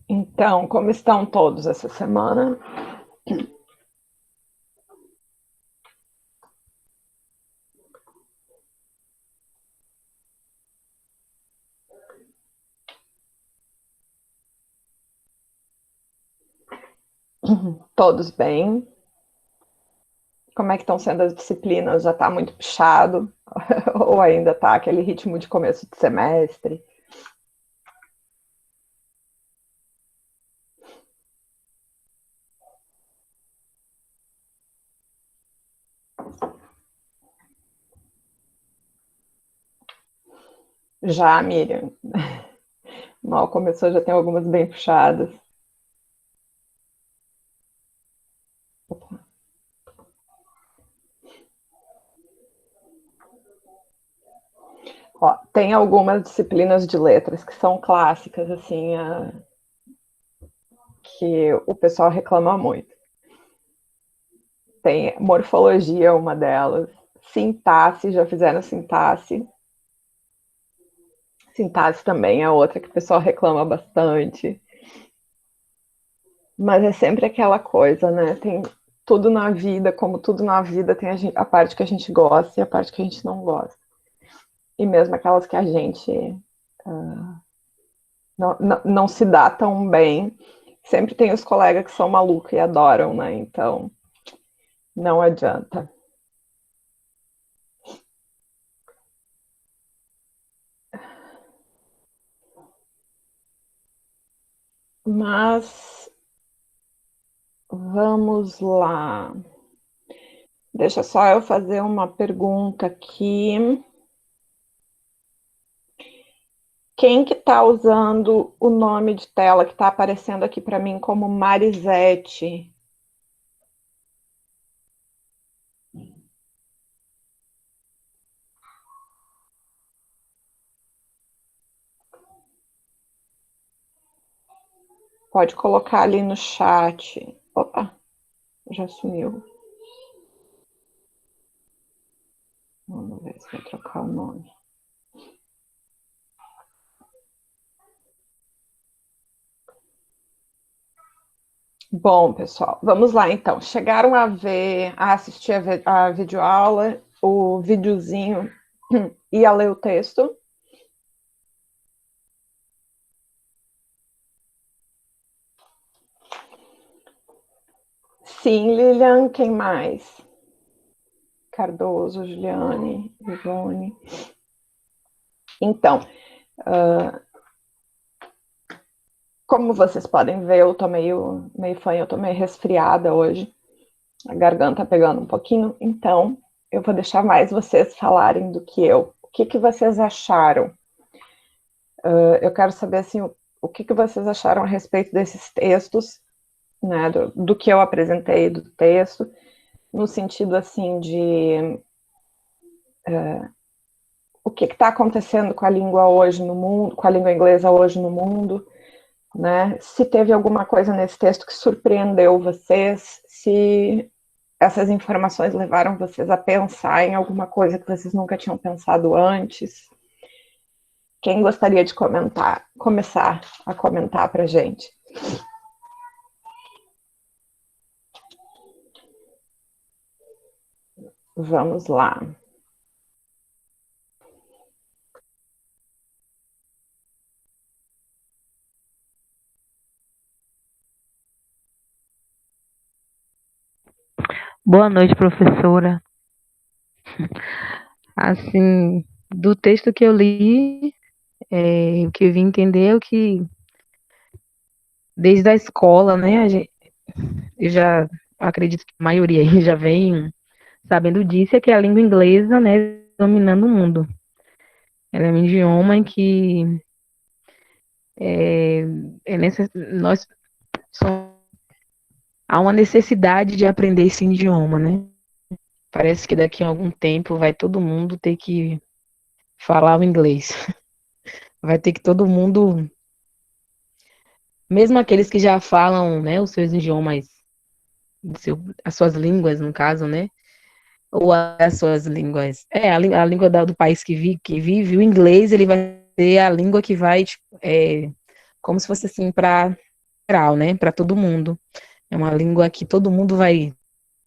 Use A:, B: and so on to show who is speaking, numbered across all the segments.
A: Então, como estão todos essa semana? Todos bem? Como é que estão sendo as disciplinas? Já está muito puxado? Ou ainda está aquele ritmo de começo de semestre? Já, Miriam, mal começou, já tem algumas bem puxadas. Ó, tem algumas disciplinas de letras que são clássicas, assim, que o pessoal reclama muito. Tem morfologia, uma delas. Sintaxe, já fizeram sintaxe. Sintaxe também é outra que o pessoal reclama bastante. Mas é sempre aquela coisa, né? Tem tudo na vida, como tudo na vida, tem a parte que a gente gosta e a parte que a gente não gosta. E mesmo aquelas que a gente não se dá tão bem, sempre tem os colegas que são malucos e adoram, né? Então, não adianta. Mas vamos lá. Deixa só eu fazer uma pergunta aqui. Quem que está usando o nome de tela que está aparecendo aqui para mim como Marisete? Pode colocar ali no chat. Opa, já sumiu. Vamos ver se vai trocar o nome. Bom, pessoal, vamos lá então. Chegaram a assistir a videoaula, o videozinho e a ler o texto? Sim, Lilian, quem mais? Cardoso, Juliane, Ivone. Então, como vocês podem ver, eu tô meio fanha, eu tô meio resfriada hoje. A garganta pegando um pouquinho, então eu vou deixar mais vocês falarem do que eu. O que vocês acharam? Eu quero saber assim, o que vocês acharam a respeito desses textos, né, do que eu apresentei do texto, no sentido assim de o que está acontecendo com a língua hoje no mundo, com a língua inglesa hoje no mundo, né? Se teve alguma coisa nesse texto que surpreendeu vocês, se essas informações levaram vocês a pensar em alguma coisa que vocês nunca tinham pensado antes. Quem gostaria de começar a comentar para a gente? Vamos lá.
B: Boa noite, professora. Assim, do texto que eu li, o que eu vim entender é o que, desde a escola, né, eu já acredito que a maioria aí já vem sabendo disso, é que a língua inglesa, né, dominando o mundo. Ela é um idioma em que é, nós há uma necessidade de aprender esse idioma, né? Parece que daqui a algum tempo vai todo mundo ter que falar o inglês. Vai ter que todo mundo, mesmo aqueles que já falam, né, os seus idiomas, as suas línguas, no caso, né, ou as suas línguas, a língua do país que vive, o inglês, ele vai ser a língua que vai, tipo, como se fosse assim, para geral, né, para todo mundo. É uma língua que todo mundo vai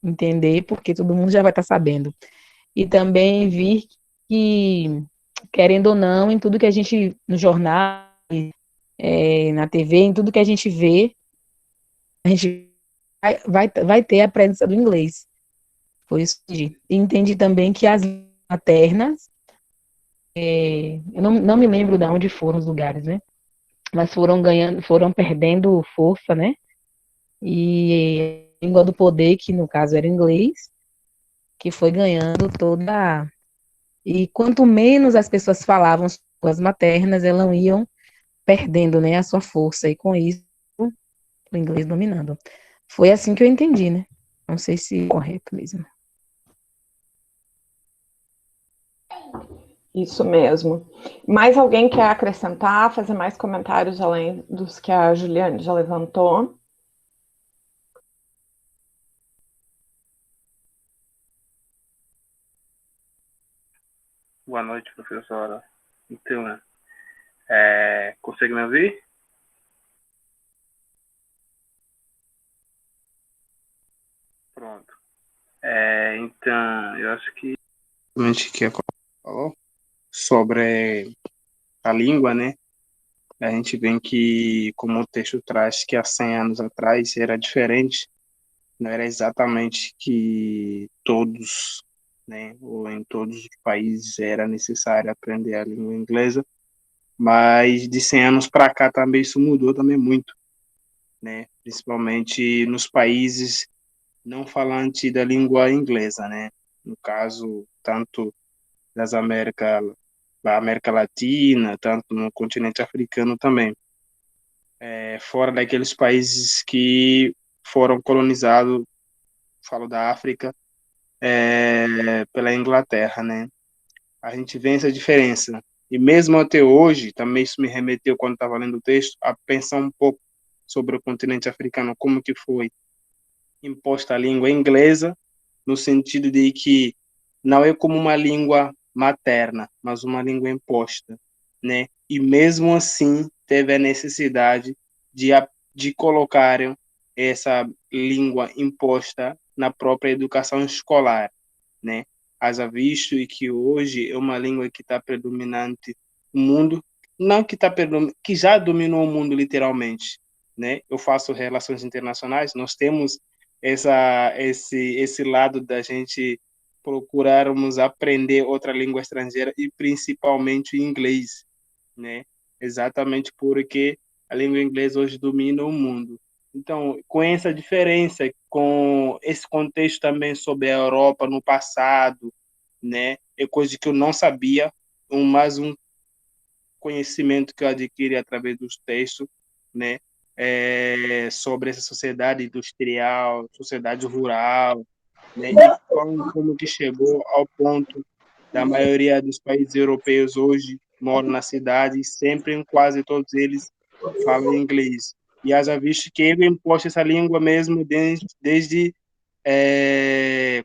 B: entender, porque todo mundo já vai estar sabendo. E também vir que, querendo ou não, em tudo que a gente, no jornal, na TV, em tudo que a gente vê, a gente vai ter a presença do inglês. Foi isso que eu entendi. E entendi também que as maternas, eu não me lembro de onde foram os lugares, né? Mas foram ganhando, foram perdendo força, né? E a língua do poder, que no caso era inglês, que foi ganhando toda. E quanto menos as pessoas falavam suas maternas, elas iam perdendo, né, a sua força. E com isso, o inglês dominando. Foi assim que eu entendi, né? Não sei se é correto mesmo.
A: Isso mesmo. Mais alguém quer acrescentar, fazer mais comentários além dos que a Juliane já levantou?
C: Boa noite, professora. Então, consegue me ouvir? Pronto. Então, eu acho que a falou sobre a língua, né? A gente vê que, como o texto traz, que há 100 anos atrás era diferente, não era exatamente que todos, né, ou em todos os países era necessário aprender a língua inglesa, mas de 100 anos para cá também isso mudou também muito, né? Principalmente nos países não falantes da língua inglesa, né? No caso, tanto da América Latina, tanto no continente africano também, fora daqueles países que foram colonizados, falo da África, pela Inglaterra, né? A gente vê essa diferença. E mesmo até hoje, também isso me remeteu, quando estava lendo o texto, a pensar um pouco sobre o continente africano, como que foi imposta a língua inglesa, no sentido de que não é como uma língua materna, mas uma língua imposta, né? E mesmo assim teve a necessidade de, de colocarem essa língua imposta na própria educação escolar, né? Haja visto e que hoje é uma língua que está predominante no mundo, não que está que já dominou o mundo literalmente, né? Eu faço relações internacionais, nós temos esse lado da gente procurarmos aprender outra língua estrangeira e principalmente o inglês, né? Exatamente porque a língua inglesa hoje domina o mundo. Então, com essa diferença, com esse contexto também sobre a Europa no passado, né? É coisa que eu não sabia, mais um conhecimento que eu adquiri através dos textos, né? Sobre essa sociedade industrial, sociedade rural, né? E como que chegou ao ponto da maioria dos países europeus hoje moram na cidade e sempre, em quase todos eles, falam inglês. E haja visto que ele imposto essa língua mesmo desde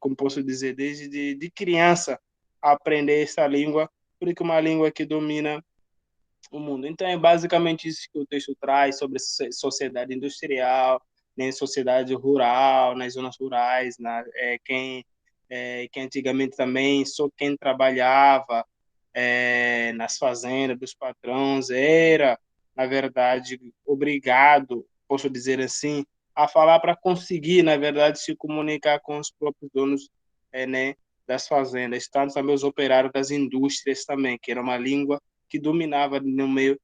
C: como posso dizer, desde de criança, aprender essa língua, porque é uma língua que domina o mundo. Então, é basicamente isso que o texto traz sobre sociedade industrial, né, sociedade rural, nas zonas rurais, quem antigamente também só quem trabalhava nas fazendas dos patrões era, na verdade, obrigado, posso dizer assim, a falar para conseguir, na verdade, se comunicar com os próprios donos, né, das fazendas, tanto também os operários das indústrias também, que era uma língua que dominava no meio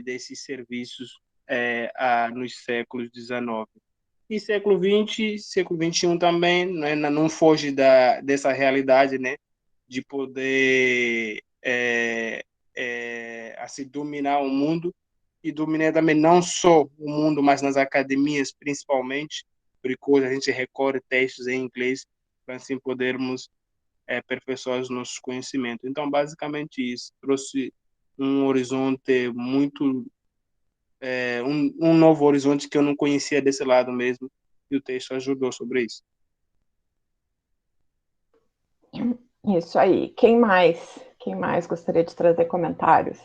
C: desses serviços nos séculos XIX. E século XX, século XXI também, né, não foge dessa realidade, né, de poder assim, dominar o mundo e dominar também não só o mundo, mas nas academias principalmente, porque a gente recorre textos em inglês para assim podermos aperfeiçoar os nossos conhecimentos. Então, basicamente isso. Trouxe um horizonte muito um novo horizonte que eu não conhecia desse lado mesmo, e o texto ajudou sobre isso.
A: Isso aí. Quem mais? Quem mais gostaria de trazer comentários?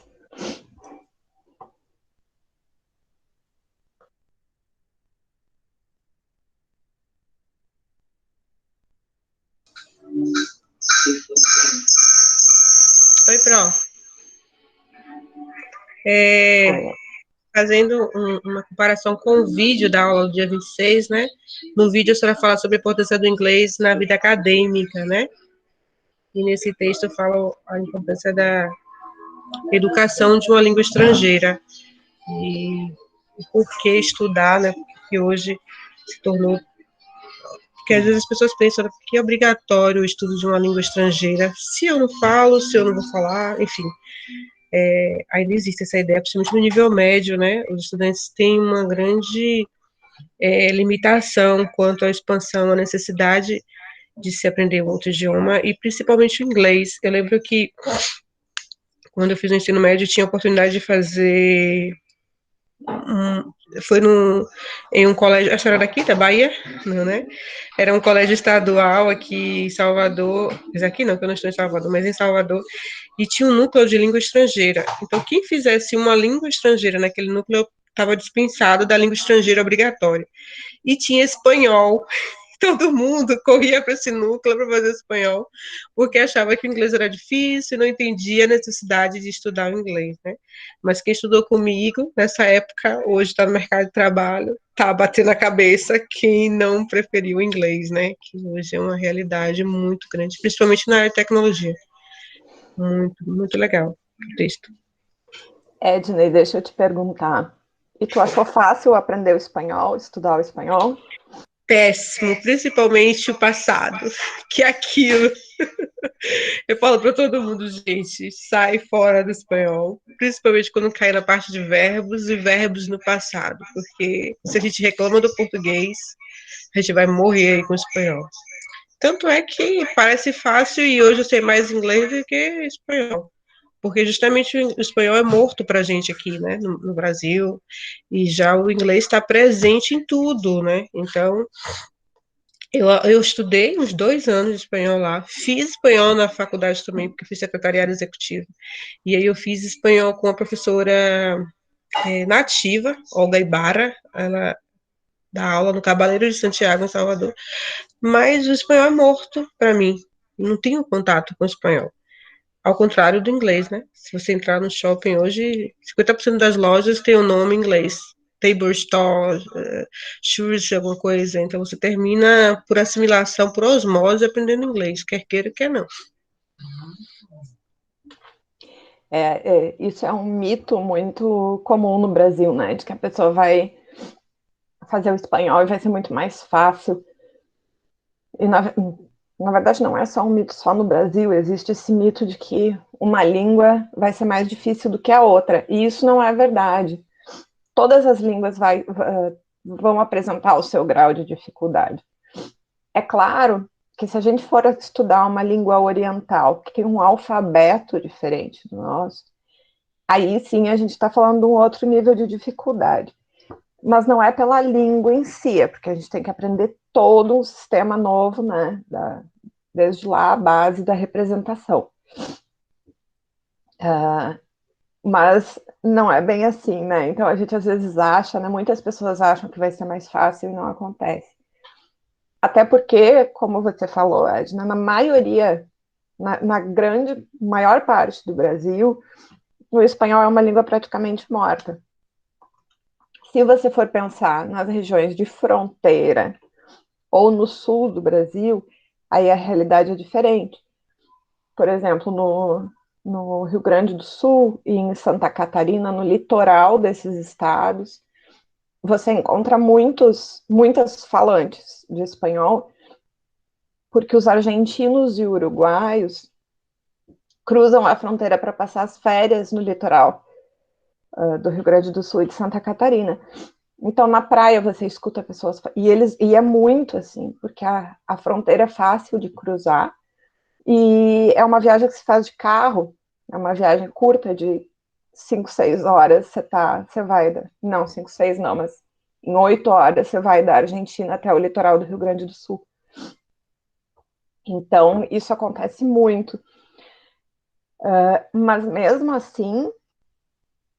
D: Pro.
A: Olha,
D: Fazendo uma comparação com o vídeo da aula do dia 26, né? No vídeo a senhora fala sobre a importância do inglês na vida acadêmica, né? E nesse texto eu falo a importância da educação de uma língua estrangeira e por que estudar, né? Porque hoje se tornou. Porque às vezes as pessoas pensam que é obrigatório o estudo de uma língua estrangeira. Se eu não falo, se eu não vou falar, enfim. Ainda existe essa ideia, principalmente no nível médio, né? Os estudantes têm uma grande limitação quanto à expansão, à necessidade de se aprender outro idioma, e principalmente o inglês. Eu lembro que, quando eu fiz o ensino médio, eu tinha a oportunidade de fazer. Foi em um colégio, acho que era daqui, da Bahia, não, né? Era um colégio estadual aqui em Salvador, mas aqui não, que eu não estou em Salvador, mas em Salvador, e tinha um núcleo de língua estrangeira. Então, quem fizesse uma língua estrangeira naquele núcleo estava dispensado da língua estrangeira obrigatória. E tinha espanhol. Todo mundo corria para esse núcleo para fazer espanhol, porque achava que o inglês era difícil, não entendia a necessidade de estudar o inglês, né? Mas quem estudou comigo nessa época, hoje está no mercado de trabalho, está batendo a cabeça quem não preferiu o inglês, né? Que hoje é uma realidade muito grande, principalmente na área de tecnologia. Muito, muito legal o texto.
A: Ednei, deixa eu te perguntar. E tu achou fácil aprender o espanhol, estudar o espanhol?
D: Péssimo, principalmente o passado, que é aquilo. Eu falo para todo mundo, gente, sai fora do espanhol, principalmente quando cai na parte de verbos e verbos no passado, porque se a gente reclama do português, a gente vai morrer aí com o espanhol. Tanto é que parece fácil e hoje eu sei mais inglês do que espanhol, porque justamente o espanhol é morto para a gente aqui, né, no Brasil, e já o inglês está presente em tudo, né, então eu estudei uns 2 anos de espanhol lá, fiz espanhol na faculdade também, porque fiz secretariado executivo. E aí eu fiz espanhol com a professora nativa, Olga Ibarra, ela dá aula no Cavaleiro de Santiago, em Salvador. Mas o espanhol é morto para mim, não tenho contato com o espanhol. Ao contrário do inglês, né? Se você entrar no shopping hoje, 50% das lojas tem o nome em inglês. Table Store, shoes, alguma coisa. Então você termina por assimilação, por osmose, aprendendo inglês, quer queira, quer não.
A: Isso é um mito muito comum no Brasil, né? De que a pessoa vai fazer o espanhol e vai ser muito mais fácil. E na verdade não é só um mito só no Brasil, existe esse mito de que uma língua vai ser mais difícil do que a outra, e isso não é verdade. Todas as línguas vão apresentar o seu grau de dificuldade. É claro que se a gente for estudar uma língua oriental, que tem um alfabeto diferente do nosso, aí sim a gente está falando de um outro nível de dificuldade. Mas não é pela língua em si, é porque a gente tem que aprender todo um sistema novo, né? Desde lá a base da representação. Mas não é bem assim, né? Então a gente às vezes acha, né? Muitas pessoas acham que vai ser mais fácil e não acontece. Até porque, como você falou, Edna, na maioria, na grande, maior parte do Brasil, o espanhol é uma língua praticamente morta. Se você for pensar nas regiões de fronteira ou no sul do Brasil, aí a realidade é diferente. Por exemplo, no Rio Grande do Sul e em Santa Catarina, no litoral desses estados, você encontra muitas falantes de espanhol, porque os argentinos e uruguaios cruzam a fronteira para passar as férias no litoral do Rio Grande do Sul e de Santa Catarina. Então, na praia você escuta pessoas, e é muito assim, porque a fronteira é fácil de cruzar, e é uma viagem que se faz de carro, é uma viagem curta de 5, 6 horas, você vai, não, 5, 6 não, mas em 8 horas você vai da Argentina até o litoral do Rio Grande do Sul. Então, isso acontece muito. Mas mesmo assim,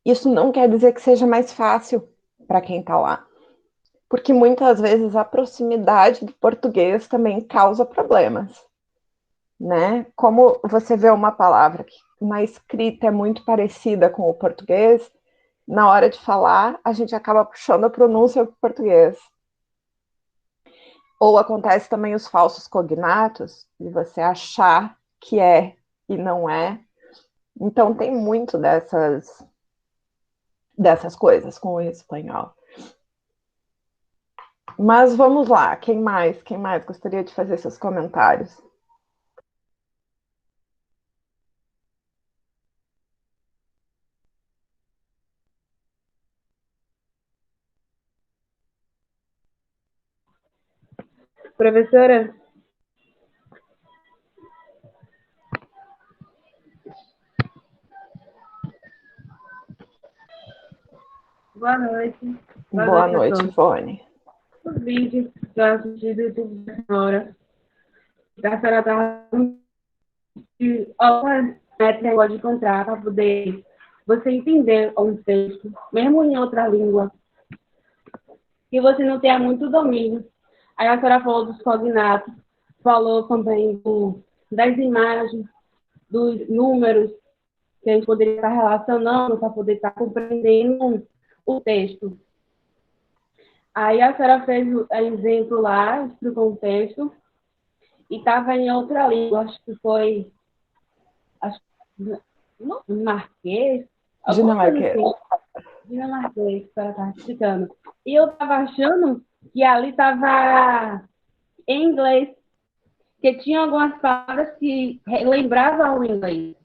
A: isso não quer dizer que seja mais fácil para quem está lá. Porque muitas vezes a proximidade do português também causa problemas. né? Como você vê uma palavra que na escrita é muito parecida com o português, na hora de falar, a gente acaba puxando a pronúncia para o português. Ou acontece também os falsos cognatos, de você achar que é e não é. Então tem muito dessas coisas com o espanhol. Mas vamos lá, quem mais? Quem mais gostaria de fazer seus comentários?
B: Professora, boa noite.
A: Boa noite, Ivone.
B: Os vídeos que eu assisti do YouTube da senhora, a senhora estava algumas métricas pode encontrar para poder você entender um texto, mesmo em outra língua, que você não tenha muito domínio. Aí a senhora falou dos cognatos, falou também das imagens, dos números que a gente poderia estar relacionando para poder estar compreendendo o texto. Aí a senhora fez o exemplo lá, explicou o texto, e estava em outra língua, acho que foi dinamarquês, alguma coisa
A: Dinamarquês.
B: assim, dinamarquês, que a senhora estava explicando. E eu estava achando que ali estava em inglês, que tinha algumas palavras que lembravam o inglês.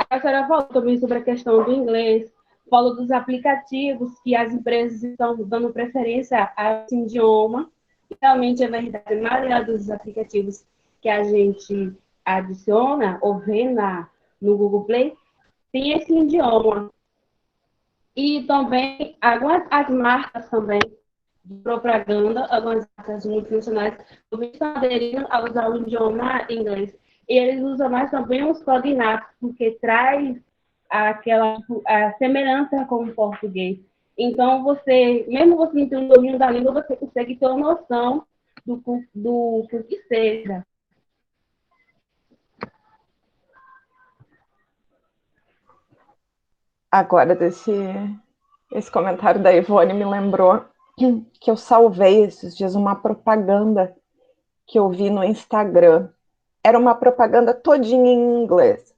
B: A senhora falou também sobre a questão do inglês, falou dos aplicativos que as empresas estão dando preferência a esse idioma. E realmente é verdade, a maioria dos aplicativos que a gente adiciona ou vê no Google Play tem esse idioma. E também algumas as marcas também de propaganda, algumas marcas multinacionais também estão aderindo a usar o idioma inglês. E eles usam mais também os cognatos, porque traz aquela a semelhança com o português. Então, mesmo você não tendo um domínio da língua, você consegue ter uma noção do que seja.
A: Agora, esse comentário da Ivone me lembrou que eu salvei esses dias uma propaganda que eu vi no Instagram. Era uma propaganda todinha em inglês.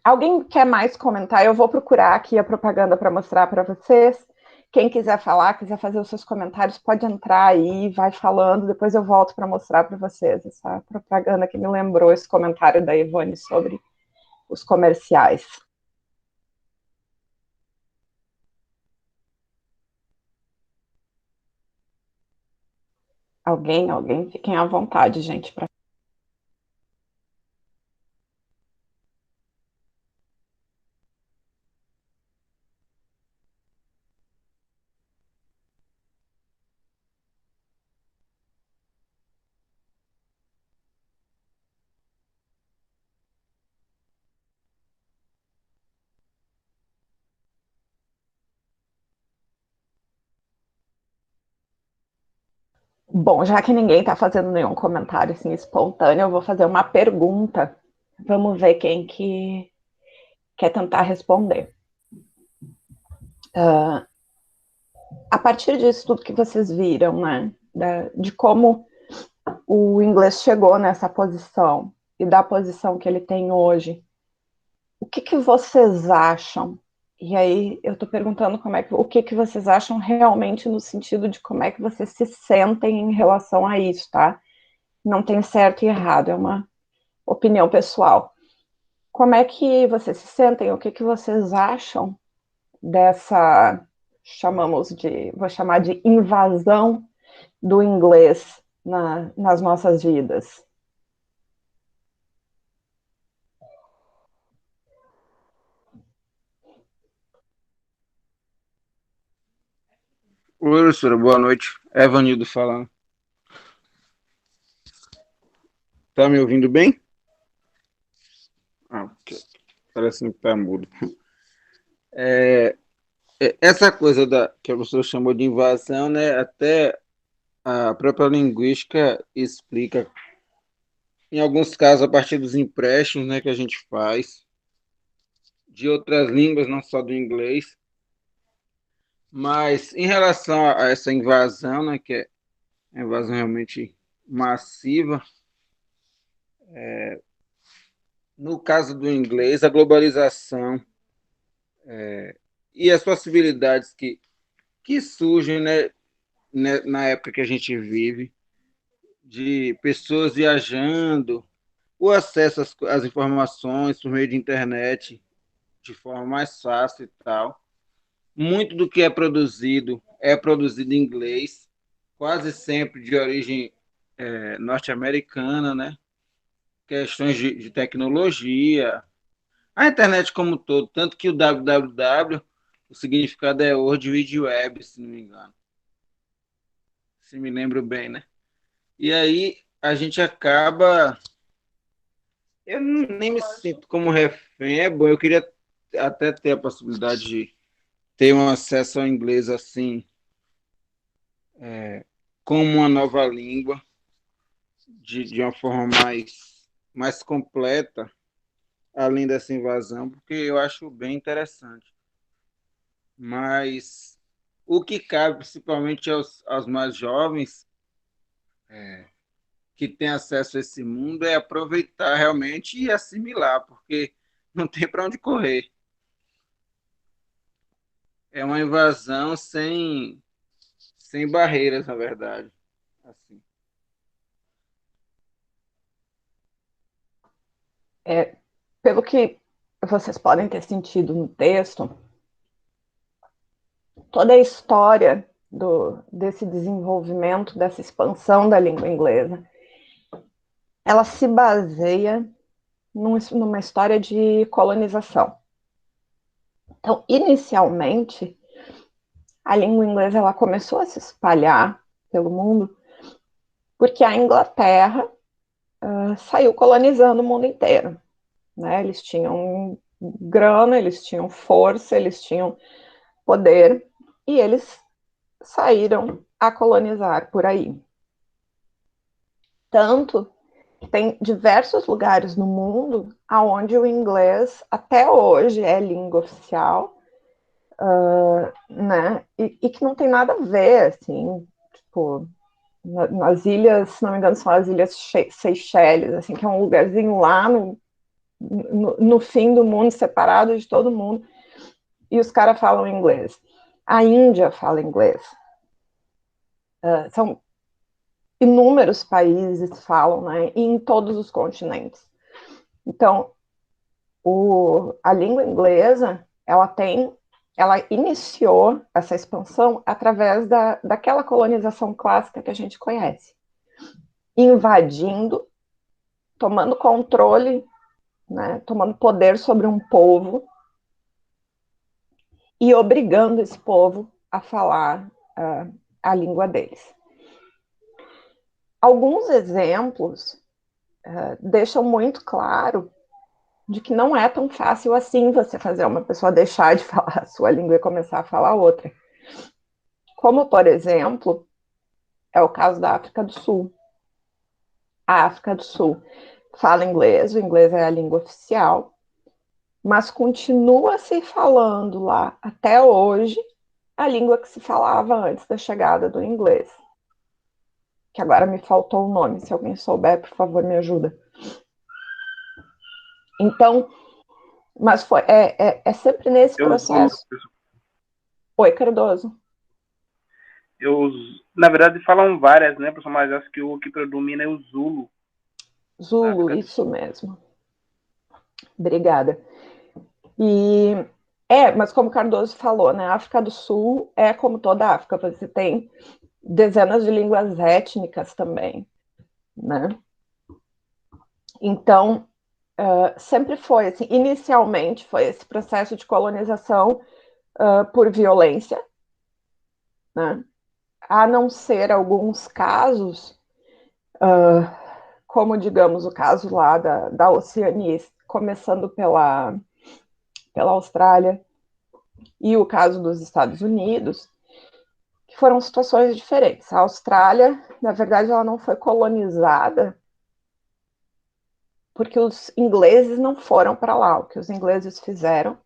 A: Alguém quer mais comentar? Eu vou procurar aqui a propaganda para mostrar para vocês. Quem quiser falar, quiser fazer os seus comentários, pode entrar aí, vai falando. Depois eu volto para mostrar para vocês essa propaganda que me lembrou esse comentário da Ivone sobre os comerciais. Alguém, fiquem à vontade, gente, para Bom, já que ninguém está fazendo nenhum comentário assim espontâneo, eu vou fazer uma pergunta. Vamos ver quem que quer tentar responder. A partir disso tudo que vocês viram, né, de como o inglês chegou nessa posição e da posição que ele tem hoje, o que vocês acham? E aí eu estou perguntando o que vocês acham realmente no sentido de como é que vocês se sentem em relação a isso, tá? Não tem certo e errado, é uma opinião pessoal. Como é que vocês se sentem? O que vocês acham dessa, vou chamar de invasão do inglês nas nossas vidas?
E: Oi, professora, boa noite. Evanildo falando. Tá me ouvindo bem? Ok. Parece que tá mudo. Essa coisa que a professora chamou de invasão, né? Até a própria linguística explica em alguns casos a partir dos empréstimos, né, que a gente faz de outras línguas, não só do inglês. Mas em relação a essa invasão, né, que é uma invasão realmente massiva, no caso do inglês, a globalização e as possibilidades que surgem, né, na época que a gente vive, de pessoas viajando, o acesso às informações por meio de internet de forma mais fácil e tal. Muito do que é produzido em inglês, quase sempre de origem norte-americana, né? Questões de tecnologia, a internet como um todo, tanto que o www, o significado é World Wide Web, se não me engano, se me lembro bem, né? E aí a gente acaba, eu nem me sinto como refém, é bom, eu queria até ter a possibilidade de ter um acesso ao inglês assim, como uma nova língua, de uma forma mais completa, além dessa invasão, porque eu acho bem interessante. Mas o que cabe principalmente aos mais jovens que têm acesso a esse mundo é aproveitar realmente e assimilar, porque não tem para onde correr. É uma invasão sem barreiras, na verdade. Assim.
A: Pelo que vocês podem ter sentido no texto, toda a história desse desenvolvimento, dessa expansão da língua inglesa, ela se baseia numa história de colonização. Então, inicialmente, a língua inglesa ela começou a se espalhar pelo mundo porque a Inglaterra saiu colonizando o mundo inteiro. Né? Eles tinham grana, eles tinham força, eles tinham poder, e eles saíram a colonizar por aí. Tanto que tem diversos lugares no mundo onde o inglês até hoje é língua oficial, né? E que não tem nada a ver, assim, tipo, nas ilhas, se não me engano, são as ilhas Seychelles, assim, que é um lugarzinho lá no fim do mundo, separado de todo mundo, e os caras falam inglês. A Índia fala inglês. São inúmeros países falam, né, e em todos os continentes. Então, a língua inglesa, ela iniciou essa expansão através daquela colonização clássica que a gente conhece, invadindo, tomando controle, né, tomando poder sobre um povo e obrigando esse povo a falar a língua deles. Alguns exemplos deixam muito claro de que não é tão fácil assim você fazer uma pessoa deixar de falar a sua língua e começar a falar outra. Como, por exemplo, é o caso da África do Sul. A África do Sul fala inglês, o inglês é a língua oficial, mas continua se falando lá até hoje a língua que se falava antes da chegada do inglês. Que agora me faltou o nome, se alguém souber, por favor, me ajuda. Então, mas é sempre nesse processo. Oi, Cardoso.
C: Na verdade, falam várias, né, professor, mas acho que o que predomina é o Zulu.
A: Zulu, isso mesmo. Obrigada. Mas como o Cardoso falou, né, a África do Sul é como toda a África, você tem dezenas de línguas étnicas também, né? Então, sempre foi assim, inicialmente foi esse processo de colonização por violência, né? A não ser alguns casos, como, digamos, o caso lá da Oceania, começando pela Austrália, e o caso dos Estados Unidos, que foram situações diferentes. A Austrália, na verdade, ela não foi colonizada porque os ingleses não foram para lá. O que os ingleses fizeram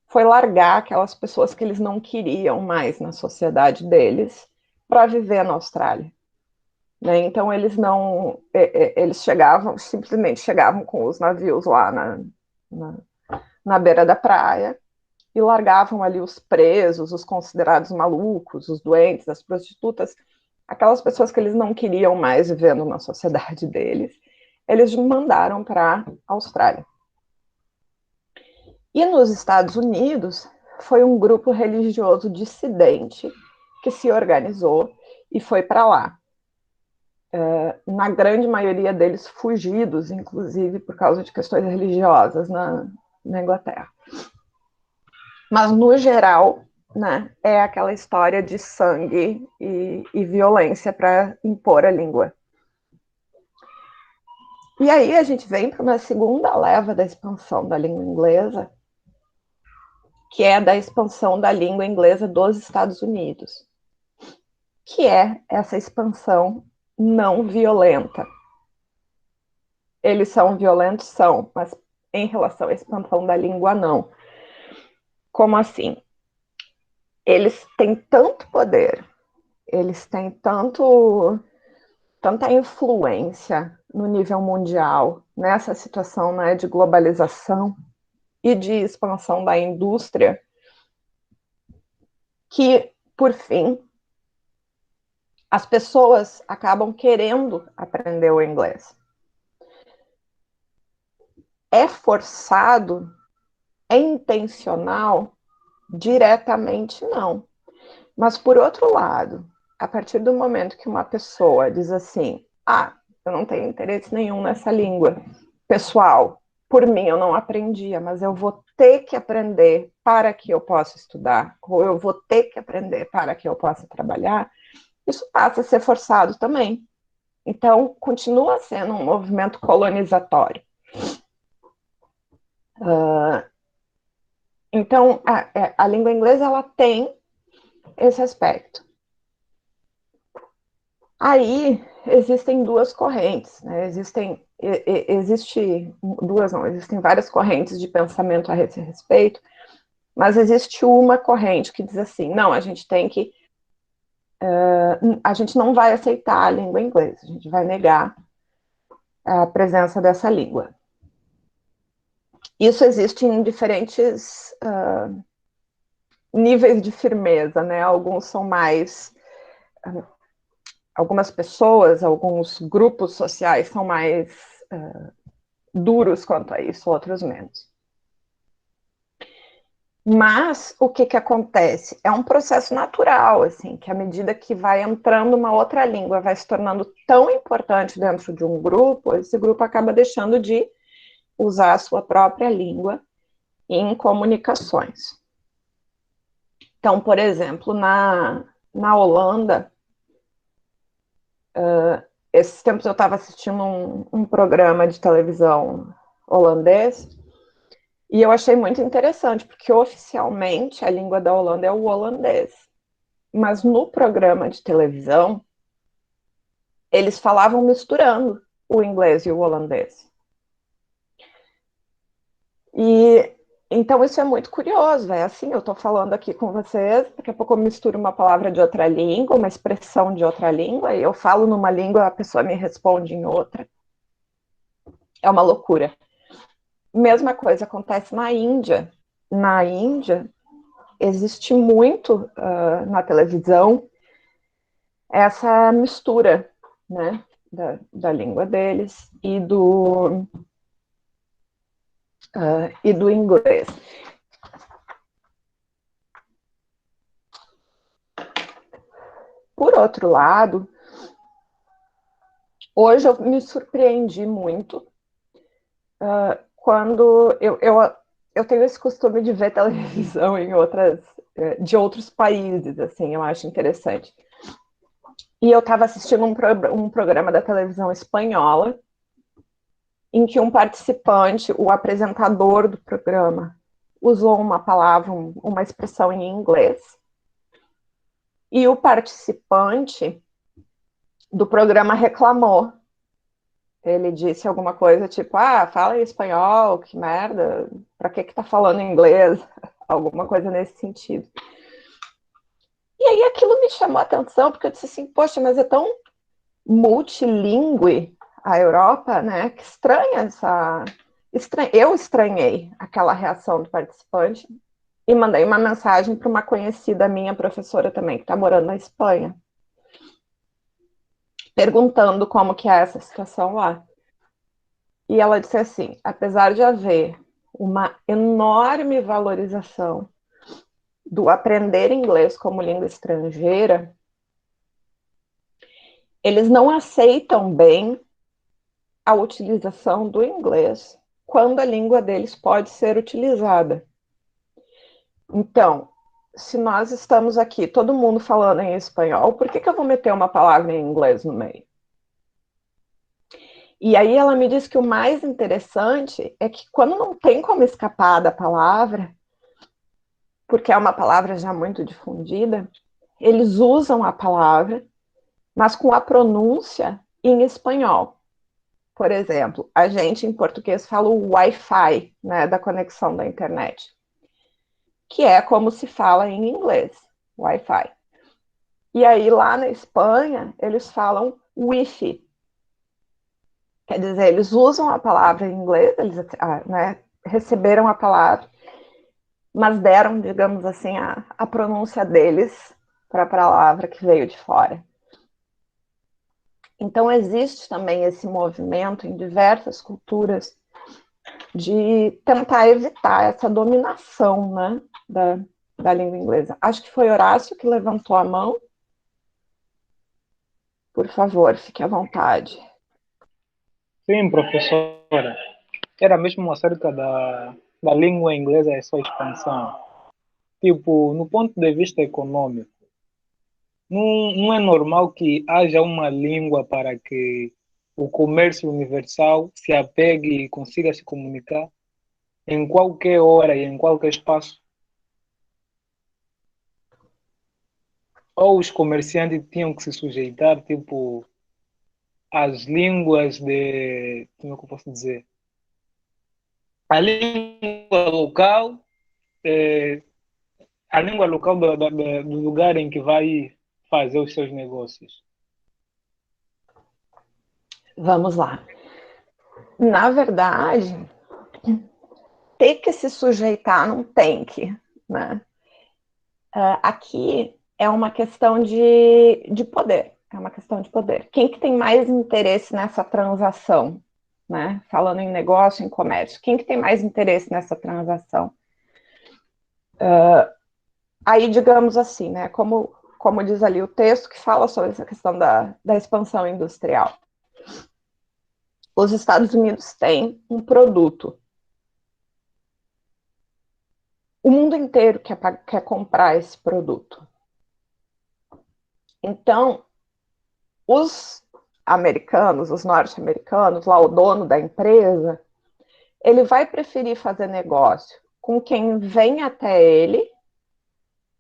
A: foi largar aquelas pessoas que eles não queriam mais na sociedade deles para viver na Austrália. Né? Então eles simplesmente chegavam com os navios lá na beira da praia e largavam ali os presos, os considerados malucos, os doentes, as prostitutas, aquelas pessoas que eles não queriam mais vivendo na sociedade deles, eles mandaram para a Austrália. E nos Estados Unidos, foi um grupo religioso dissidente que se organizou e foi para lá. Na grande maioria deles fugidos, inclusive por causa de questões religiosas na Inglaterra. Mas, no geral, né, é aquela história de sangue e violência para impor a língua. E aí a gente vem para uma segunda leva da expansão da língua inglesa, que é da expansão da língua inglesa dos Estados Unidos, que é essa expansão não violenta. Eles são violentos? São, mas em relação à expansão da língua, não. Como assim? Eles têm tanto poder, eles têm tanta influência no nível mundial, nessa situação, né, de globalização e de expansão da indústria, que, por fim, as pessoas acabam querendo aprender o inglês. É forçado? É intencional? Diretamente, não. Mas, por outro lado, a partir do momento que uma pessoa diz assim, eu não tenho interesse nenhum nessa língua, pessoal, por mim eu não aprendia, mas eu vou ter que aprender para que eu possa estudar, ou eu vou ter que aprender para que eu possa trabalhar, isso passa a ser forçado também. Então, continua sendo um movimento colonizatório. Então, a língua inglesa, ela tem esse aspecto. Aí, existem duas correntes, né? Existem várias correntes de pensamento a esse respeito, mas existe uma corrente que diz assim, não, a gente não vai aceitar a língua inglesa, a gente vai negar a presença dessa língua. Isso existe em diferentes níveis de firmeza, né? Alguns são mais... algumas pessoas, alguns grupos sociais são mais duros quanto a isso, outros menos. Mas o que acontece? É um processo natural, assim, que à medida que vai entrando uma outra língua, vai se tornando tão importante dentro de um grupo, esse grupo acaba deixando de usar a sua própria língua em comunicações. Então, por exemplo, na Holanda, esses tempos eu estava assistindo um programa de televisão holandês, e eu achei muito interessante, porque oficialmente a língua da Holanda é o holandês. Mas no programa de televisão, eles falavam misturando o inglês e o holandês. E então isso é muito curioso, é assim, eu estou falando aqui com vocês, daqui a pouco eu misturo uma palavra de outra língua, uma expressão de outra língua, e eu falo numa língua, a pessoa me responde em outra. É uma loucura. Mesma coisa acontece na Índia. Na Índia, existe muito na televisão essa mistura, né, da língua deles e do inglês. Por outro lado, hoje eu me surpreendi muito quando eu tenho esse costume de ver televisão de outros países, assim, eu acho interessante. E eu estava assistindo um programa da televisão espanhola, em que um participante, o apresentador do programa, usou uma palavra, uma expressão em inglês, e o participante do programa reclamou. ele disse alguma coisa tipo, fala em espanhol, que merda, pra que tá falando inglês? Alguma coisa nesse sentido. E aí aquilo me chamou a atenção, porque eu disse assim, poxa, mas é tão multilingüe a Europa, né? Que estranha essa... Eu estranhei aquela reação do participante e mandei uma mensagem para uma conhecida minha, professora também, que está morando na Espanha, perguntando como que é essa situação lá. E ela disse assim, apesar de haver uma enorme valorização do aprender inglês como língua estrangeira, eles não aceitam bem a utilização do inglês quando a língua deles pode ser utilizada. Então, se nós estamos aqui, todo mundo falando em espanhol, por que eu vou meter uma palavra em inglês no meio? E aí ela me disse que o mais interessante é que quando não tem como escapar da palavra, porque é uma palavra já muito difundida, eles usam a palavra, mas com a pronúncia em espanhol. Por exemplo, a gente em português fala o Wi-Fi, né, da conexão da internet, que é como se fala em inglês, Wi-Fi. E aí lá na Espanha, eles falam Wi-Fi. Quer dizer, eles usam a palavra em inglês, eles né, receberam a palavra, mas deram, digamos assim, a pronúncia deles para a palavra que veio de fora. Então, existe também esse movimento em diversas culturas de tentar evitar essa dominação, né, da língua inglesa. Acho que foi Horácio que levantou a mão. Por favor, fique à vontade.
F: Sim, professora. Era mesmo acerca da língua inglesa e sua expansão. Tipo, no ponto de vista econômico, não é normal que haja uma língua para que o comércio universal se apegue e consiga se comunicar em qualquer hora e em qualquer espaço. Ou os comerciantes tinham que se sujeitar, tipo, às línguas de... Como é que eu posso dizer? A língua local, é, a língua local do lugar em que vai fazer os seus negócios.
A: Vamos lá. Na verdade, ter que se sujeitar não tem que, né? Aqui é uma questão de poder. É uma questão de poder. Quem que tem mais interesse nessa transação? Né? Falando em negócio, em comércio. Quem que tem mais interesse nessa transação? Aí, digamos assim, né? Como diz ali o texto que fala sobre essa questão da expansão industrial. Os Estados Unidos têm um produto. O mundo inteiro quer comprar esse produto. Então, os americanos, os norte-americanos, lá o dono da empresa, ele vai preferir fazer negócio com quem vem até ele,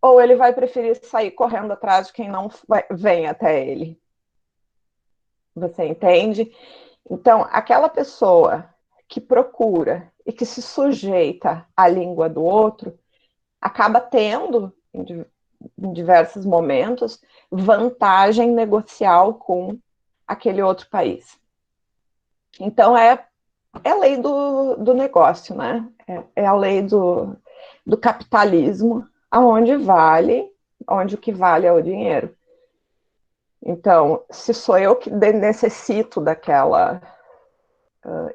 A: ou ele vai preferir sair correndo atrás de quem não vem até ele? Você entende? Então, aquela pessoa que procura e que se sujeita à língua do outro, acaba tendo, em diversos momentos, vantagem negocial com aquele outro país. Então, é a lei do negócio, né? É a lei do capitalismo, onde o que vale é o dinheiro. Então, se sou eu que necessito daquela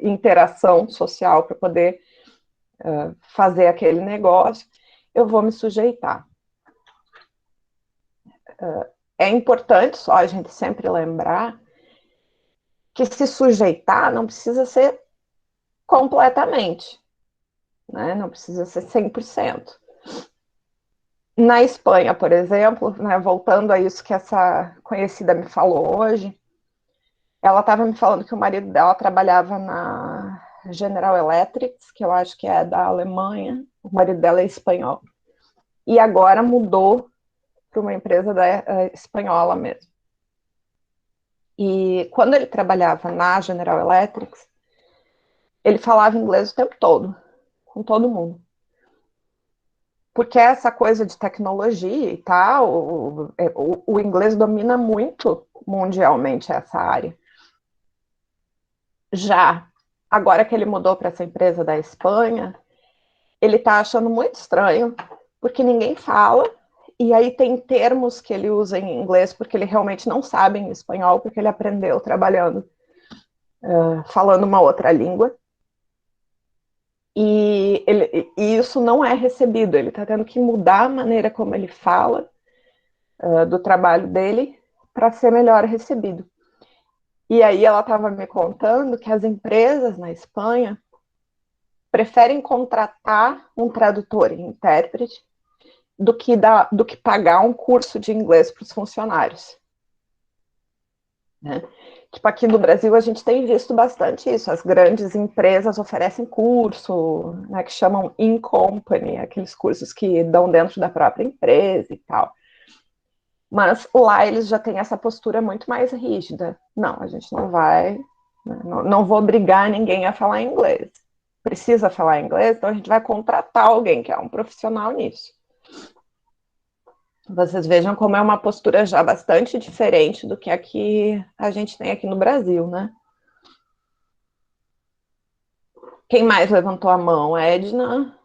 A: interação social para poder fazer aquele negócio, eu vou me sujeitar. É importante só a gente sempre lembrar que se sujeitar não precisa ser completamente, né? Não precisa ser 100%. Na Espanha, por exemplo, né, voltando a isso que essa conhecida me falou hoje, ela estava me falando que o marido dela trabalhava na General Electric, que eu acho que é da Alemanha, o marido dela é espanhol, e agora mudou para uma empresa espanhola mesmo. E quando ele trabalhava na General Electric, ele falava inglês o tempo todo, com todo mundo. Porque essa coisa de tecnologia e tal, o inglês domina muito mundialmente essa área. Já agora que ele mudou para essa empresa da Espanha, ele está achando muito estranho, porque ninguém fala, e aí tem termos que ele usa em inglês porque ele realmente não sabe em espanhol, porque ele aprendeu trabalhando, falando uma outra língua. E isso não é recebido, ele está tendo que mudar a maneira como ele fala do trabalho dele para ser melhor recebido. E aí ela estava me contando que as empresas na Espanha preferem contratar um tradutor e intérprete do que pagar um curso de inglês para os funcionários. Né? Tipo, aqui no Brasil a gente tem visto bastante isso. As grandes empresas oferecem curso, né, que chamam in-company, aqueles cursos que dão dentro da própria empresa e tal. Mas lá eles já têm essa postura muito mais rígida. Não, a gente não vai, não vou obrigar ninguém a falar inglês. Precisa falar inglês, então a gente vai contratar alguém que é um profissional nisso. Vocês vejam como é uma postura já bastante diferente do que aqui a gente tem aqui no Brasil, né? Quem mais levantou a mão? Edna?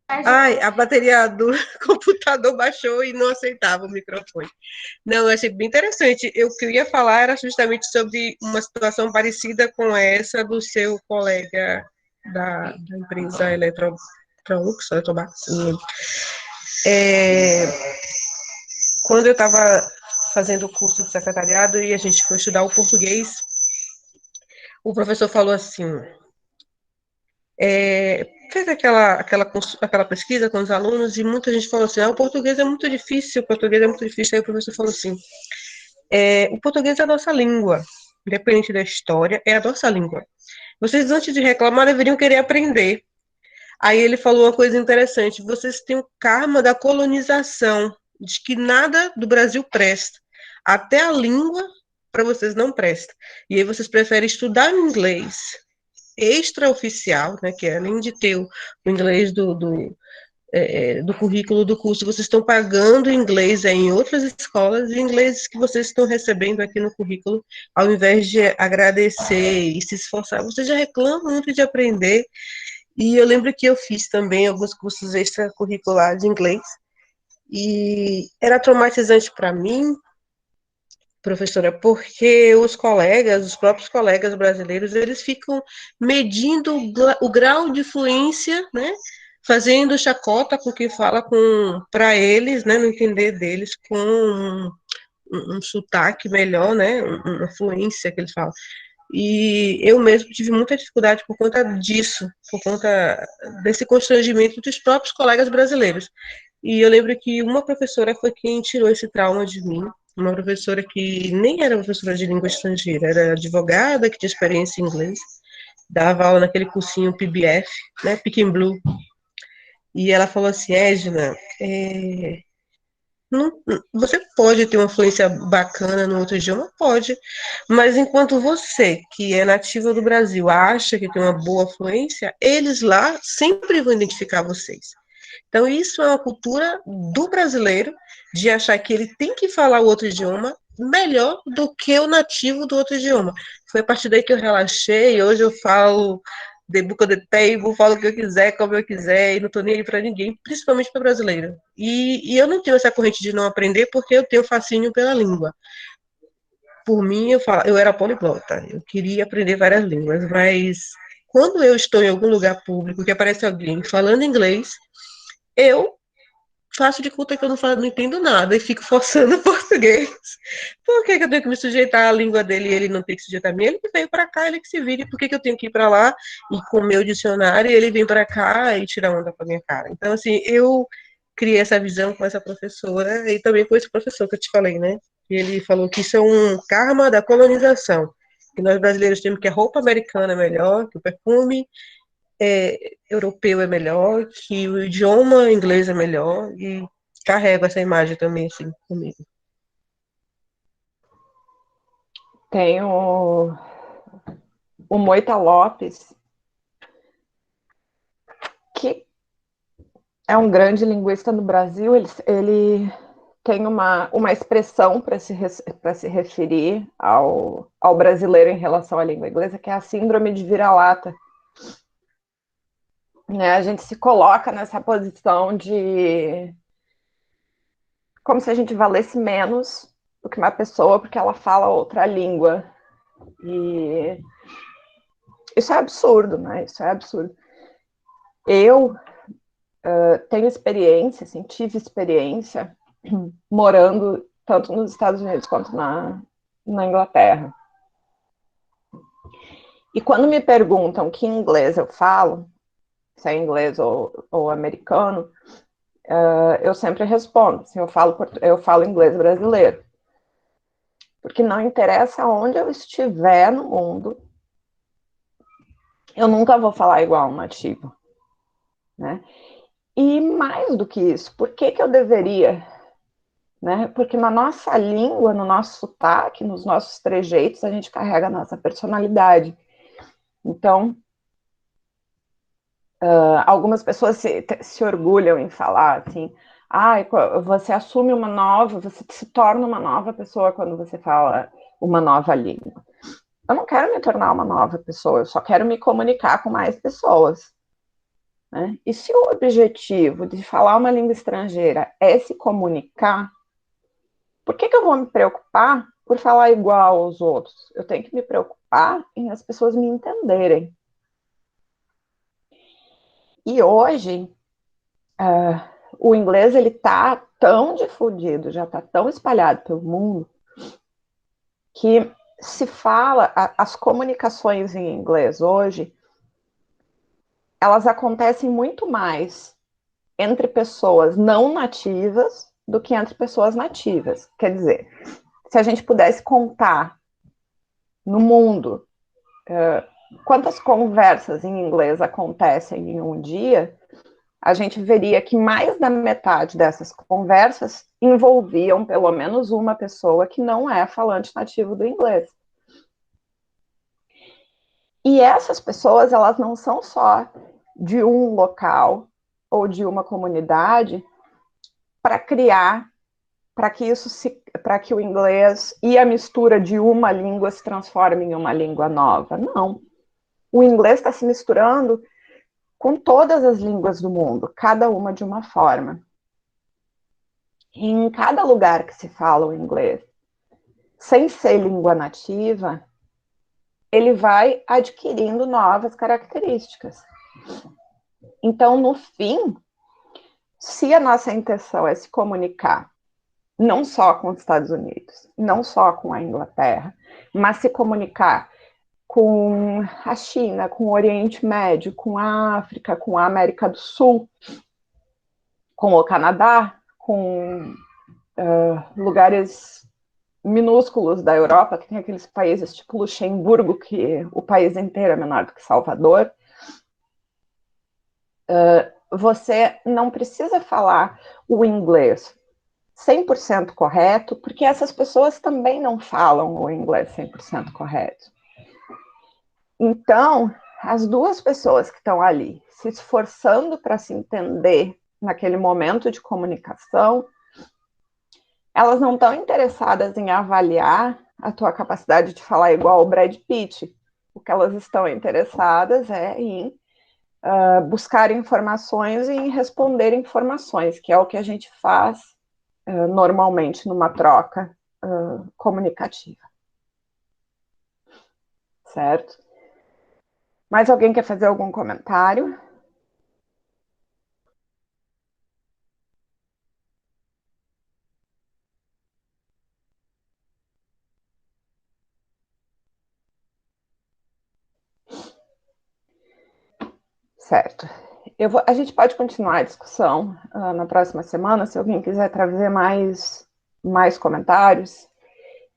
D: Ai, a bateria do computador baixou e não aceitava o microfone. Não, eu achei bem interessante. O que eu ia falar era justamente sobre uma situação parecida com essa do seu colega da empresa Eletrolux, Eletrobac, quando eu estava fazendo o curso de secretariado e a gente foi estudar o português, o professor falou assim, fez aquela pesquisa com os alunos e muita gente falou assim, o português é muito difícil, o português é muito difícil. Aí o professor falou assim, o português é a nossa língua, independente da história, é a nossa língua. Vocês, antes de reclamar, deveriam querer aprender. Aí ele falou uma coisa interessante, vocês têm o karma da colonização, de que nada do Brasil presta. Até a língua, para vocês, não presta. E aí vocês preferem estudar inglês extraoficial, né, que é além de ter o inglês do currículo do curso, vocês estão pagando inglês em outras escolas, e inglês que vocês estão recebendo aqui no currículo, ao invés de agradecer e se esforçar, vocês já reclamam muito de aprender. E eu lembro que eu fiz também alguns cursos extracurriculares de inglês, e era traumatizante para mim, professora, porque os próprios colegas brasileiros, eles ficam medindo o grau de fluência, né, fazendo chacota com o que fala para eles, né, no entender deles, com um sotaque melhor, né, uma fluência que eles falam. E eu mesmo tive muita dificuldade por conta disso, por conta desse constrangimento dos próprios colegas brasileiros. E eu lembro que uma professora foi quem tirou esse trauma de mim, uma professora que nem era professora de língua estrangeira, era advogada, que tinha experiência em inglês, dava aula naquele cursinho PBF, né, Peking Blue. E ela falou assim, Edna, não, você pode ter uma fluência bacana no outro idioma? Pode. Mas enquanto você, que é nativa do Brasil, acha que tem uma boa fluência, eles lá sempre vão identificar vocês. Então, isso é uma cultura do brasileiro, de achar que ele tem que falar o outro idioma melhor do que o nativo do outro idioma. Foi a partir daí que eu relaxei, hoje eu falo the book on the table, falo o que eu quiser, como eu quiser, e não tô nem aí para ninguém, principalmente para brasileiro. E eu não tenho essa corrente de não aprender, porque eu tenho fascínio pela língua. Por mim, eu era poliglota, eu queria aprender várias línguas, mas quando eu estou em algum lugar público que aparece alguém falando inglês, eu faço de conta que eu não entendo nada e fico forçando o português. Por que eu tenho que me sujeitar à língua dele e ele não tem que sujeitar a mim? Ele que veio para cá, ele que se vire. Por que eu tenho que ir para lá e com o meu dicionário ele vem para cá e tira onda com a minha cara? Então, assim, eu criei essa visão com essa professora e também com esse professor que eu te falei, né? E ele falou que isso é um karma da colonização, que nós brasileiros temos que a roupa americana é melhor, que o perfume europeu é melhor, que o idioma inglês é melhor, e carrego essa imagem também, assim, comigo.
A: Tem o Moita Lopes, que é um grande linguista no Brasil. Ele tem uma expressão para se referir ao brasileiro em relação à língua inglesa, que é a síndrome de vira-lata. Né? A gente se coloca nessa posição de como se a gente valesse menos do que uma pessoa porque ela fala outra língua. E isso é absurdo, né? Isso é absurdo. Eu tenho experiência, assim, tive experiência morando tanto nos Estados Unidos quanto na Inglaterra. E quando me perguntam que inglês eu falo, se é inglês ou americano, eu sempre respondo, assim, eu falo inglês brasileiro. Porque não interessa onde eu estiver no mundo, eu nunca vou falar igual um nativo. Né? E mais do que isso, por que eu deveria? Né? Porque na nossa língua, no nosso sotaque, nos nossos trejeitos, a gente carrega a nossa personalidade. Então, algumas pessoas se orgulham em falar assim, você assume uma nova, você se torna uma nova pessoa quando você fala uma nova língua. Eu não quero me tornar uma nova pessoa, eu só quero me comunicar com mais pessoas. Né? E se o objetivo de falar uma língua estrangeira é se comunicar, por que eu vou me preocupar por falar igual aos outros? Eu tenho que me preocupar em as pessoas me entenderem. E hoje, o inglês ele está tão difundido, já está tão espalhado pelo mundo, que se fala, as comunicações em inglês hoje, elas acontecem muito mais entre pessoas não nativas do que entre pessoas nativas. Quer dizer, se a gente pudesse contar no mundo quantas conversas em inglês acontecem em um dia, a gente veria que mais da metade dessas conversas envolviam pelo menos uma pessoa que não é falante nativo do inglês. E essas pessoas, elas não são só de um local ou de uma comunidade para criar, para que o inglês e a mistura de uma língua se transforme em uma língua nova. Não. O inglês está se misturando com todas as línguas do mundo, cada uma de uma forma. E em cada lugar que se fala o inglês, sem ser língua nativa, ele vai adquirindo novas características. Então, no fim, se a nossa intenção é se comunicar não só com os Estados Unidos, não só com a Inglaterra, mas se comunicar com a China, com o Oriente Médio, com a África, com a América do Sul, com o Canadá, com lugares minúsculos da Europa, que tem aqueles países tipo Luxemburgo, que o país inteiro é menor do que Salvador, você não precisa falar o inglês 100% correto, porque essas pessoas também não falam o inglês 100% correto. Então, as duas pessoas que estão ali se esforçando para se entender naquele momento de comunicação, elas não estão interessadas em avaliar a tua capacidade de falar igual o Brad Pitt. O que elas estão interessadas é em buscar informações e em responder informações, que é o que a gente faz normalmente numa troca comunicativa. Certo? Mais alguém quer fazer algum comentário? Certo. A gente pode continuar a discussão na próxima semana, se alguém quiser trazer mais comentários,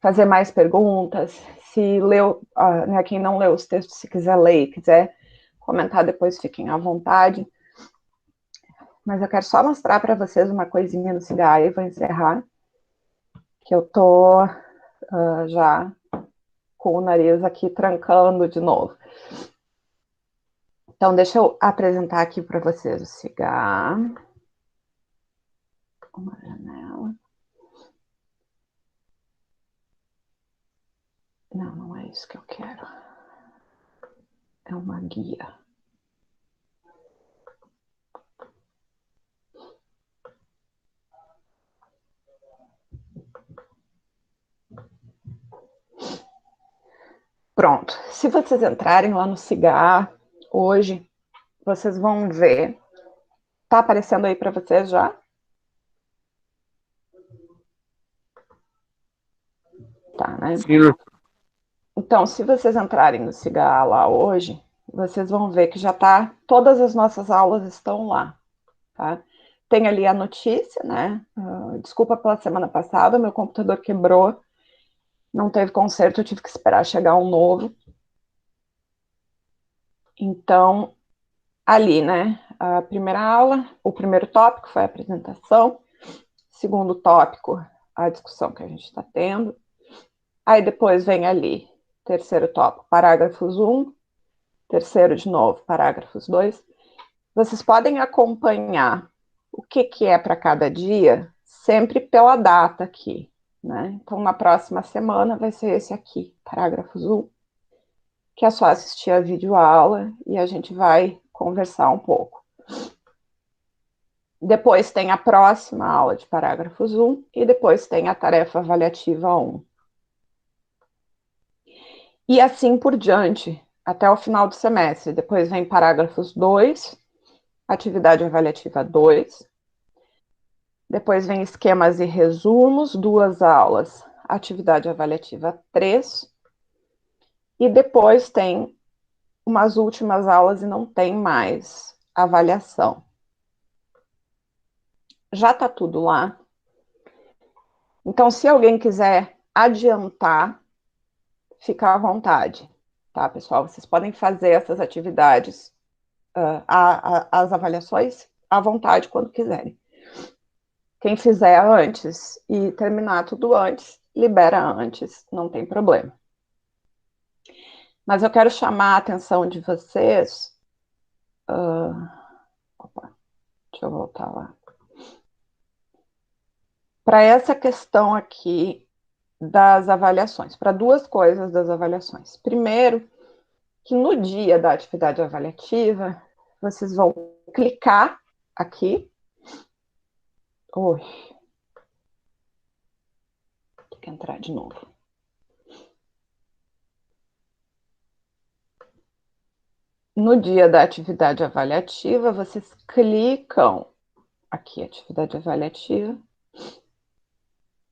A: fazer mais perguntas, se leu, né, quem não leu os textos, se quiser ler e quiser comentar depois, fiquem à vontade. Mas eu quero só mostrar para vocês uma coisinha no cigarro e vou encerrar, que eu tô já com o nariz aqui trancando de novo. Então, deixa eu apresentar aqui para vocês o cigarro. Uma janela. Não, não é isso que eu quero. É uma guia. Pronto. Se vocês entrarem lá no cigarro hoje, vocês vão ver. Tá aparecendo aí para vocês já? Tá, né?
E: Sim.
A: Então, se vocês entrarem no cigarro lá hoje, vocês vão ver que já tá, todas as nossas aulas estão lá, tá? Tem ali a notícia, né? Desculpa pela semana passada, meu computador quebrou, não teve conserto, eu tive que esperar chegar um novo. Então, ali, né? A primeira aula, o primeiro tópico foi a apresentação, segundo tópico, a discussão que a gente está tendo. Aí depois vem ali, terceiro tópico, parágrafos 1, terceiro de novo, parágrafos 2. Vocês podem acompanhar o que é para cada dia, sempre pela data aqui, né? Então, na próxima semana vai ser esse aqui, parágrafos 1, que é só assistir a videoaula e a gente vai conversar um pouco. Depois tem a próxima aula de parágrafos 1 e depois tem a tarefa avaliativa 1. E assim por diante, até o final do semestre. Depois vem parágrafos 2, atividade avaliativa 2. Depois vem esquemas e resumos, 2 aulas, atividade avaliativa 3. E depois tem umas últimas aulas e não tem mais avaliação. Já está tudo lá. Então, se alguém quiser adiantar, fica à vontade, tá, pessoal? Vocês podem fazer essas atividades, as avaliações, à vontade quando quiserem. Quem fizer antes e terminar tudo antes, libera antes, não tem problema. Mas eu quero chamar a atenção de vocês. Deixa eu voltar lá. Para essa questão aqui das avaliações, para 2 coisas das avaliações. Primeiro, que no dia da atividade avaliativa, vocês vão clicar aqui. Oi. Tem que entrar de novo. No dia da atividade avaliativa, vocês clicam aqui, atividade avaliativa,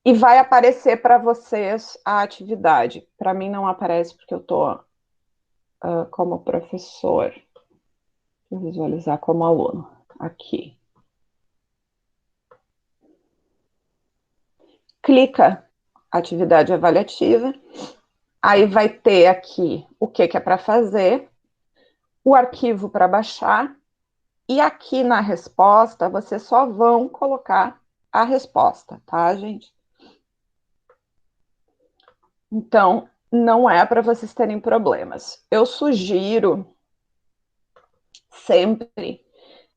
A: e vai aparecer para vocês a atividade. Para mim não aparece porque eu estou como professor. Vou visualizar como aluno. Aqui. Clica atividade avaliativa. Aí vai ter aqui o que é para fazer, o arquivo para baixar, e aqui na resposta vocês só vão colocar a resposta, tá, gente? Então, não é para vocês terem problemas. Eu sugiro sempre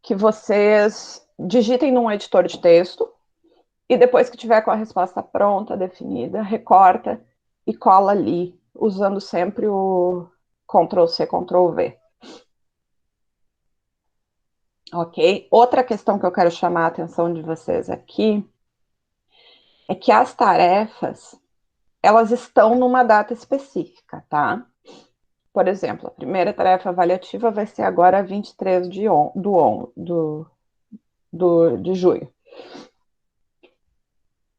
A: que vocês digitem num editor de texto e depois que tiver com a resposta pronta, definida, recorta e cola ali, usando sempre o Ctrl+C, Ctrl+V. Ok? Outra questão que eu quero chamar a atenção de vocês aqui é que as tarefas, elas estão numa data específica, tá? Por exemplo, a primeira tarefa avaliativa vai ser agora 23 de julho.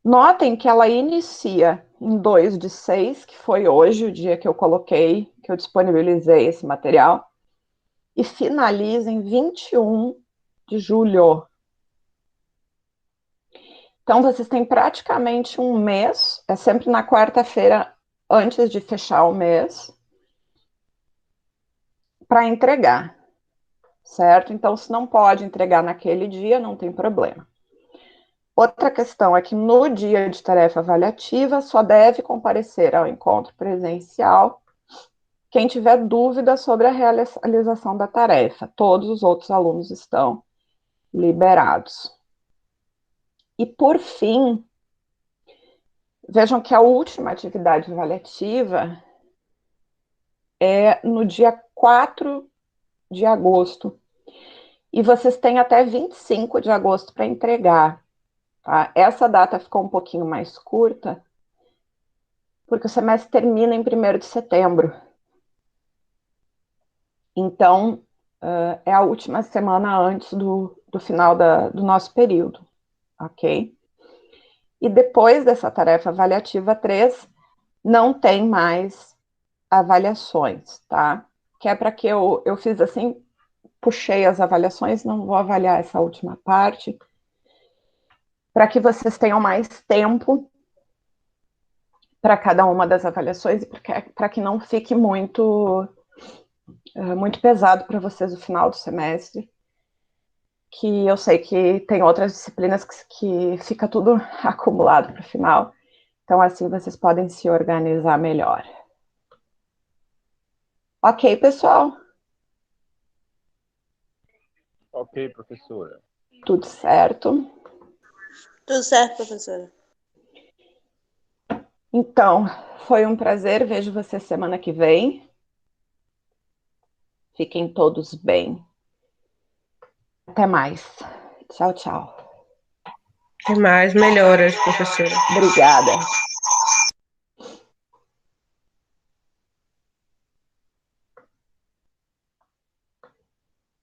A: Notem que ela inicia em 2/6, que foi hoje o dia que eu coloquei, que eu disponibilizei esse material, e finaliza em 21 de julho. Então, vocês têm praticamente um mês, é sempre na quarta-feira antes de fechar o mês, para entregar, certo? Então, se não pode entregar naquele dia, não tem problema. Outra questão é que no dia de tarefa avaliativa só deve comparecer ao encontro presencial quem tiver dúvida sobre a realização da tarefa. Todos os outros alunos estão liberados. E, por fim, vejam que a última atividade avaliativa é no dia 4 de agosto. E vocês têm até 25 de agosto para entregar. Tá? Essa data ficou um pouquinho mais curta, porque o semestre termina em 1º de setembro. Então, é a última semana antes do final do nosso período, ok? E depois dessa tarefa avaliativa 3, não tem mais avaliações, tá? Que é para que eu fiz assim, puxei as avaliações, não vou avaliar essa última parte, para que vocês tenham mais tempo para cada uma das avaliações e para que não fique muito pesado para vocês no final do semestre, que eu sei que tem outras disciplinas que fica tudo acumulado para o final. Então, assim, vocês podem se organizar melhor. Ok, pessoal?
G: Ok, professora.
A: Tudo certo?
H: Tudo certo, professora.
A: Então, foi um prazer. Vejo vocês semana que vem. Fiquem todos bem. Até mais. Tchau, tchau.
D: Até mais. Melhoras, professora.
A: Obrigada.